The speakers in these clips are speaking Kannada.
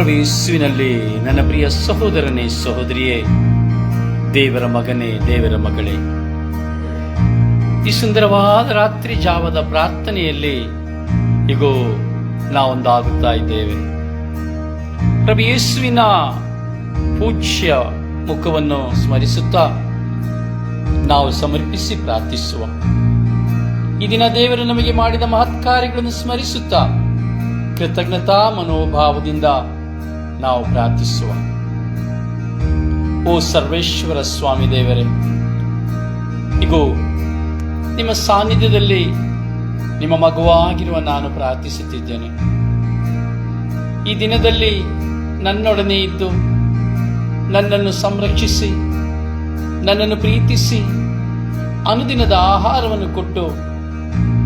ಪ್ರಭು ಯೇಸುವಿನಲ್ಲಿ ನನ್ನ ಪ್ರಿಯ ಸಹೋದರನೇ, ಸಹೋದರಿಯೇ, ದೇವರ ಮಗನೇ, ದೇವರ ಮಗಳೇ, ಈ ಸುಂದರವಾದ ರಾತ್ರಿ ಜಾವದ ಪ್ರಾರ್ಥನೆಯಲ್ಲಿ ಈಗ ನಾವೊಂದಾಗುತ್ತಾ ಇದ್ದೇವೆ. ಪ್ರಭು ಯೇಸುವಿನ ಪೂಜ್ಯ ಮುಖವನ್ನು ಸ್ಮರಿಸುತ್ತಾ ನಾವು ಸಮರ್ಪಿಸಿ ಪ್ರಾರ್ಥಿಸುವ. ಈ ದಿನ ದೇವರು ನಮಗೆ ಮಾಡಿದ ಮಹತ್ ಕಾರ್ಯಗಳನ್ನು ಸ್ಮರಿಸುತ್ತಾ ಕೃತಜ್ಞತಾ ಮನೋಭಾವದಿಂದ ನಾವು ಪ್ರಾರ್ಥಿಸುವ. ಓ ಸರ್ವೇಶ್ವರ ಸ್ವಾಮಿ ದೇವರೇ, ಇಗೋ ನಿಮ್ಮ ಸಾನ್ನಿಧ್ಯದಲ್ಲಿ ನಿಮ್ಮ ಮಗುವಾಗಿರುವ ನಾನು ಪ್ರಾರ್ಥಿಸುತ್ತಿದ್ದೇನೆ. ಈ ದಿನದಲ್ಲಿ ನನ್ನೊಡನೆ ಇದ್ದು ನನ್ನನ್ನು ಸಂರಕ್ಷಿಸಿ, ನನ್ನನ್ನು ಪ್ರೀತಿಸಿ, ಅನುದಿನದ ಆಹಾರವನ್ನು ಕೊಟ್ಟು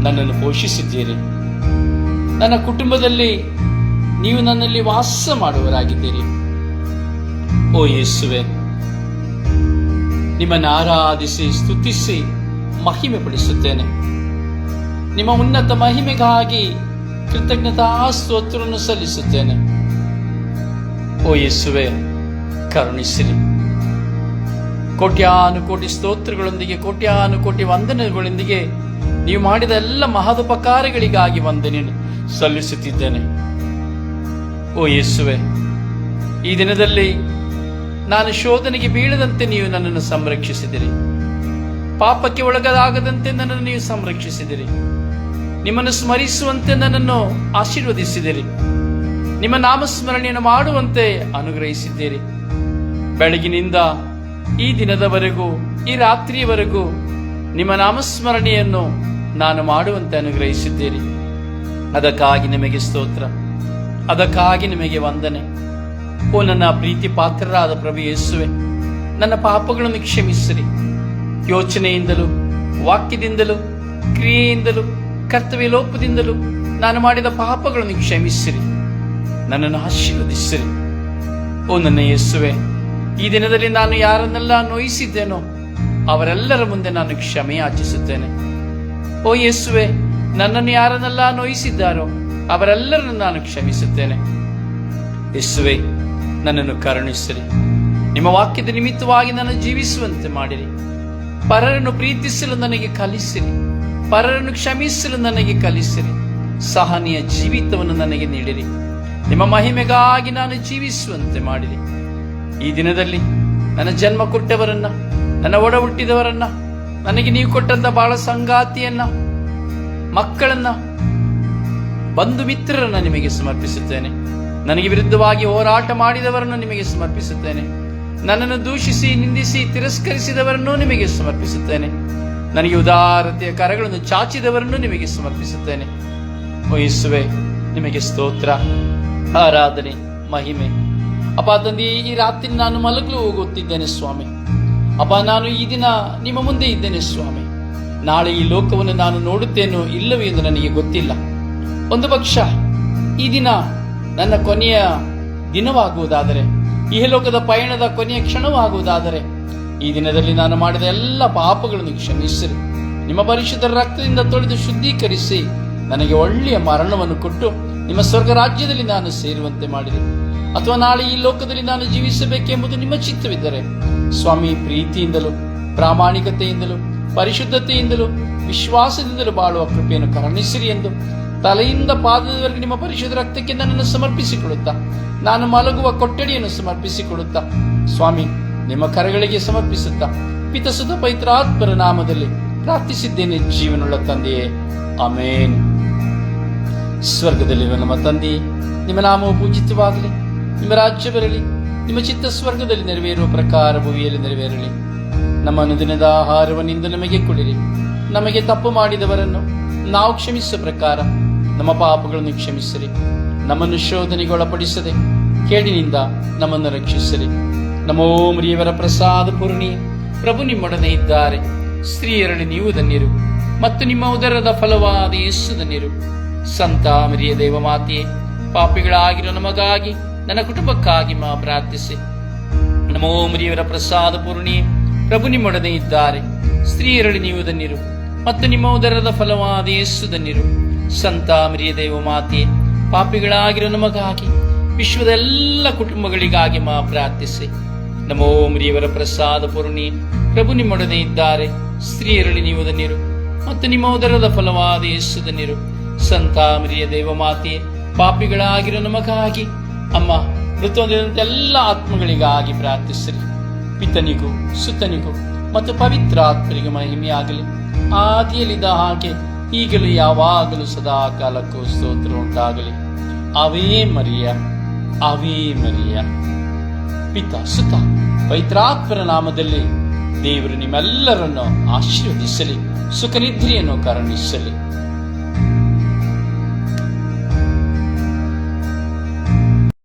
ನನ್ನನ್ನು ಪೋಷಿಸಿದ್ದೀರಿ. ನನ್ನ ಕುಟುಂಬದಲ್ಲಿ ನೀವು ನನ್ನಲ್ಲಿ ವಾಸ ಮಾಡುವರಾಗಿದ್ದೀರಿ. ಓ ಯೇಸುವೆ, ನಿಮ್ಮನ್ನು ಆರಾಧಿಸಿ, ಸ್ತುತಿಸಿ, ಮಹಿಮೆ ಪಡಿಸುತ್ತೇನೆ. ನಿಮ್ಮ ಉನ್ನತ ಮಹಿಮೆಗಾಗಿ ಕೃತಜ್ಞತಾ ಸ್ತೋತ್ರವನ್ನು ಸಲ್ಲಿಸುತ್ತೇನೆ. ಓ ಯೇಸುವೆ, ಕರುಣಿಸಿರಿ. ಕೋಟ್ಯಾನುಕೋಟಿ ಸ್ತೋತ್ರಗಳೊಂದಿಗೆ, ಕೋಟ್ಯಾನುಕೋಟಿ ವಂದನೆಗಳೊಂದಿಗೆ ನೀವು ಮಾಡಿದ ಎಲ್ಲ ಮಹದುಪಕಾರಗಳಿಗಾಗಿ ವಂದನೆ ಸಲ್ಲಿಸುತ್ತಿದ್ದೇನೆ. ಓ ಯೇಸುವೆ, ಈ ದಿನದಲ್ಲಿ ನಾನು ಶೋಧನೆಗೆ ಬೀಳದಂತೆ ನೀವು ನನ್ನನ್ನು ಸಂರಕ್ಷಿಸಿದಿರಿ. ಪಾಪಕ್ಕೆ ಒಳಗಾಗದಂತೆ ನನ್ನನ್ನು ನೀವು ಸಂರಕ್ಷಿಸಿದಿರಿ. ನಿಮ್ಮನ್ನು ಸ್ಮರಿಸುವಂತೆ ನನ್ನನ್ನು ಆಶೀರ್ವದಿಸಿದಿರಿ. ನಿಮ್ಮ ನಾಮಸ್ಮರಣೆಯನ್ನು ಮಾಡುವಂತೆ ಅನುಗ್ರಹಿಸಿದ್ದೀರಿ. ಬೆಳಗಿನಿಂದ ಈ ದಿನದವರೆಗೂ, ಈ ರಾತ್ರಿಯವರೆಗೂ ನಿಮ್ಮ ನಾಮಸ್ಮರಣೆಯನ್ನು ನಾನು ಮಾಡುವಂತೆ ಅನುಗ್ರಹಿಸಿದ್ದೀರಿ. ಅದಕ್ಕಾಗಿ ನಿಮಗೆ ಸ್ತೋತ್ರ, ಅದಕ್ಕಾಗಿ ನಿಮಗೆ ವಂದನೆ. ಓ ನನ್ನ ಪ್ರೀತಿ ಪಾತ್ರರಾದ ಪ್ರಭು ಯೇಸುವೆ, ನನ್ನ ಪಾಪಗಳನ್ನು ಕ್ಷಮಿಸಿರಿ. ಯೋಚನೆಯಿಂದಲೂ, ವಾಕ್ಯದಿಂದಲೂ, ಕ್ರಿಯೆಯಿಂದಲೂ, ಕರ್ತವ್ಯ ಲೋಪದಿಂದಲೂ ನಾನು ಮಾಡಿದ ಪಾಪಗಳನ್ನು ಕ್ಷಮಿಸಿರಿ. ನನ್ನನ್ನು ಆಶೀರ್ವದಿಸಿರಿ. ಓ ನನ್ನ ಯೇಸುವೆ, ಈ ದಿನದಲ್ಲಿ ನಾನು ಯಾರನ್ನೆಲ್ಲ ನೋಯಿಸಿದ್ದೇನೋ ಅವರೆಲ್ಲರ ಮುಂದೆ ನಾನು ಕ್ಷಮೆ ಯಾಚಿಸುತ್ತೇನೆ. ಓ ಯೇಸುವೆ, ನನ್ನನ್ನು ಯಾರನ್ನೆಲ್ಲ ನೋಯಿಸಿದ್ದಾರೋ ಅವರೆಲ್ಲರನ್ನು ನಾನು ಕ್ಷಮಿಸುತ್ತೇನೆ. ಯೇಸುವೆ, ನನ್ನನ್ನು ಕರುಣಿಸಿರಿ. ನಿಮ್ಮ ವಾಕ್ಯದ ನಿಮಿತ್ತವಾಗಿ ನಾನು ಜೀವಿಸುವಂತೆ ಮಾಡಿರಿ. ಪರರನ್ನು ಪ್ರೀತಿಸಲು ನನಗೆ ಕಲಿಸಿರಿ. ಪರರನ್ನು ಕ್ಷಮಿಸಲು ನನಗೆ ಕಲಿಸಿರಿ. ಸಹನೀಯ ಜೀವಿತವನ್ನು ನನಗೆ ನೀಡಿರಿ. ನಿಮ್ಮ ಮಹಿಮೆಗಾಗಿ ನಾನು ಜೀವಿಸುವಂತೆ ಮಾಡಿರಿ. ಈ ದಿನದಲ್ಲಿ ನನ್ನ ಜನ್ಮ ಕೊಟ್ಟವರನ್ನ, ನನ್ನ ಒಡ ಹುಟ್ಟಿದವರನ್ನ, ನನಗೆ ನೀವು ಕೊಟ್ಟಂತ ಬಾಳ ಸಂಗಾತಿಯನ್ನ, ಮಕ್ಕಳನ್ನ, ಬಂಧು ಮಿತ್ರರನ್ನ ನಿಮಗೆ ಸಮರ್ಪಿಸುತ್ತೇನೆ. ನನಗೆ ವಿರುದ್ಧವಾಗಿ ಹೋರಾಟ ಮಾಡಿದವರನ್ನು ನಿಮಗೆ ಸಮರ್ಪಿಸುತ್ತೇನೆ. ನನ್ನನ್ನು ದೂಷಿಸಿ, ನಿಂದಿಸಿ, ತಿರಸ್ಕರಿಸಿದವರನ್ನು ನಿಮಗೆ ಸಮರ್ಪಿಸುತ್ತೇನೆ. ನನಗೆ ಉದಾರತೆಯ ಕರಗಳನ್ನು ಚಾಚಿದವರನ್ನು ನಿಮಗೆ ಸಮರ್ಪಿಸುತ್ತೇನೆ. ಓ ಯೇಸುವೆ, ನಿಮಗೆ ಸ್ತೋತ್ರ, ಆರಾಧನೆ, ಮಹಿಮೆ. ಅಪ್ಪ ತಂದೆ, ಈ ರಾತ್ರಿ ನಾನು ಮಲಗಲು ಹೋಗುತ್ತಿದ್ದೇನೆ ಸ್ವಾಮಿ. ಅಪ್ಪ, ನಾನು ಈ ದಿನ ನಿಮ್ಮ ಮುಂದೆ ಇದ್ದೇನೆ ಸ್ವಾಮಿ. ನಾಳೆ ಈ ಲೋಕವನ್ನು ನಾನು ನೋಡುತ್ತೇನೋ ಇಲ್ಲವೋ ಎಂದು ನನಗೆ ಗೊತ್ತಿಲ್ಲ. ಒಂದು ಪಕ್ಷ ಈ ದಿನ ನನ್ನ ಕೊನೆಯ ದಿನವಾಗುವುದಾದರೆ, ಈ ಲೋಕದ ಪಯಣದ ಕೊನೆಯ ಕ್ಷಣವಾಗುವುದಾದರೆ, ಈ ದಿನದಲ್ಲಿ ನಾನು ಮಾಡಿದ ಎಲ್ಲ ಪಾಪಗಳನ್ನು ಕ್ಷಮಿಸಿರಿ. ನಿಮ್ಮ ಪರಿಶುದ್ಧ ರಕ್ತದಿಂದ ತೊಳೆದು ಶುದ್ಧೀಕರಿಸಿ ನನಗೆ ಒಳ್ಳೆಯ ಮರಣವನ್ನು ಕೊಟ್ಟು ನಿಮ್ಮ ಸ್ವರ್ಗ ರಾಜ್ಯದಲ್ಲಿ ನಾನು ಸೇರುವಂತೆ ಮಾಡಿರಿ. ಅಥವಾ ನಾಳೆ ಈ ಲೋಕದಲ್ಲಿ ನಾನು ಜೀವಿಸಬೇಕೆಂಬುದು ನಿಮ್ಮ ಚಿತ್ತವಿದ್ದರೆ ಸ್ವಾಮಿ, ಪ್ರೀತಿಯಿಂದಲೂ, ಪ್ರಾಮಾಣಿಕತೆಯಿಂದಲೂ, ಪರಿಶುದ್ಧತೆಯಿಂದಲೂ, ವಿಶ್ವಾಸದಿಂದಲೂ ಬಾಳುವ ಕೃಪೆಯನ್ನು ಕರುಣಿಸಿರಿ ಎಂದು ತಲೆಯಿಂದ ಪಾದದವರೆಗೆ ನಿಮ್ಮ ಪರಿಶುದ್ಧ ರಕ್ತಕ್ಕೆ ನನ್ನನ್ನು ಸಮರ್ಪಿಸಿಕೊಡುತ್ತಾ, ನಾನು ಮಲಗುವ ಕೊಠಡಿಯನ್ನು ಸಮರ್ಪಿಸಿಕೊಡುತ್ತಾ ಸ್ವಾಮಿ, ನಿಮ್ಮ ಕರಗಳಿಗೆ ಸಮರ್ಪಿಸುತ್ತಾ, ಪಿತಸುತ ಪವಿತ್ರಾತ್ಮರ ನಾಮದಲ್ಲಿ ಪ್ರಾರ್ಥಿಸಿದ್ದೇನೆ ಜೀವನುಳ್ಳ ತಂದೆಯೇ, ಆಮೇನ್. ಸ್ವರ್ಗದಲ್ಲಿರುವ ನಮ್ಮ ತಂದೆಯೇ, ನಿಮ್ಮ ನಾಮವು ಪೂಜಿತವಾಗಲಿ. ನಿಮ್ಮ ರಾಜ್ಯ ಬರಲಿ. ನಿಮ್ಮ ಚಿತ್ತ ಸ್ವರ್ಗದಲ್ಲಿ ನೆರವೇರುವ ಪ್ರಕಾರ ಭೂಮಿಯಲ್ಲಿ ನೆರವೇರಲಿ. ನಮ್ಮ ಅನುದಿನದ ಆಹಾರವನ್ನಿಂದ ನಮಗೆ ಕೊಡಿರಿ. ನಮಗೆ ತಪ್ಪು ಮಾಡಿದವರನ್ನು ನಾವು ಕ್ಷಮಿಸುವ ಪ್ರಕಾರ ನಮ್ಮ ಪಾಪಗಳನ್ನು ಕ್ಷಮಿಸಿರಿ. ನಮ್ಮನ್ನು ಶೋಧನೆಗೆ ಒಳಪಡಿಸದೆ ಕೇಡಿನಿಂದ ನಮ್ಮನ್ನು ರಕ್ಷಿಸಿರಿ. ನಮೋ ಮರಿಯವರ ಪ್ರಸಾದ ಪೂರ್ಣಿ, ಪ್ರಭು ನಿಮ್ಮೊಡನೆ ಇದ್ದಾರೆ. ಸ್ತ್ರೀಯರಲ್ಲಿ ನೀವು ಧನ್ಯರು, ಮತ್ತು ನಿಮ್ಮ ಉದರದ ಫಲವಾದ ಯೇಸು ಧನ್ಯರು. ಸಂತ ಮರಿಯ ದೇವ ಮಾತೆಯೇ, ಪಾಪಿಗಳಾಗಿರೋ ನಮಗಾಗಿ, ನನ್ನ ಕುಟುಂಬಕ್ಕಾಗಿ ಪ್ರಾರ್ಥಿಸಿ. ನಮೋ ಮರಿಯವರ ಪ್ರಸಾದ ಪೂರ್ಣಿ, ಪ್ರಭು ನಿಮ್ಮೊಡನೆ ಇದ್ದಾರೆ. ಸ್ತ್ರೀಯರಲ್ಲಿ ನೀವು ಧನ್ಯರು, ಮತ್ತು ನಿಮ್ಮ ಉದರದ ಫಲವಾದ ಯೇಸು ಧನ್ಯರು. ಸಂತ ಮರಿಯ ದೇವ ಮಾತೆ, ಪಾಪಿಗಳಾಗಿರೋ ನಮಗಾಗಿ, ವಿಶ್ವದ ಎಲ್ಲ ಕುಟುಂಬಗಳಿಗಾಗಿ ಪ್ರಾರ್ಥಿಸಿ. ನಮೋ ಮರಿಯವರ ಪ್ರಸಾದ ಪೂರ್ಣಿ, ಪ್ರಭು ನಿಮ್ಮೊಡನೆ ಇದ್ದಾರೆ. ಸ್ತ್ರೀಯರಲ್ಲಿ ನೀವು ಧನ್ಯರು, ಮತ್ತು ನಿಮ್ಮ ಉದರದ ಫಲವಾದ ಯೇಸು ಧನ್ಯರು. ಸಂತ ಮರಿಯ ದೇವಮಾತೆಯೇ, ಪಾಪಿಗಳಾಗಿರೋ ನಮಗಾಗಿ, ಅಮ್ಮ ಮೃತವಂತ ಎಲ್ಲ ಆತ್ಮಗಳಿಗಾಗಿ ಪ್ರಾರ್ಥಿಸಿರಿ. ಪಿತನಿಗೂ ಸುತನಿಗೂ ಮತ್ತು ಪವಿತ್ರ ಆತ್ಮರಿಗೆ ಮಹಿಮೆಯಾಗಲಿ, ಆದಿಯಲ್ಲಿದ್ದ ಹಾಗೆ ಈಗಲೂ ಯಾವಾಗಲೂ ಸದಾ ಕಾಲಕ್ಕೂ ಸ್ತೋತ್ರ ಉಂಟಾಗಲಿ. ಅವೇ ಮರಿಯ, ಅವೇ ಮರಿಯ. ಪಿತ ಸುತ ಪವಿತ್ರಾತ್ಮರ ನಾಮದಲ್ಲಿ ದೇವರು ನಿಮ್ಮೆಲ್ಲರನ್ನು ಆಶೀರ್ವದಿಸಲಿ, ಸುಖನಿದ್ರೆಯನ್ನು ಕರುಣಿಸಲಿ.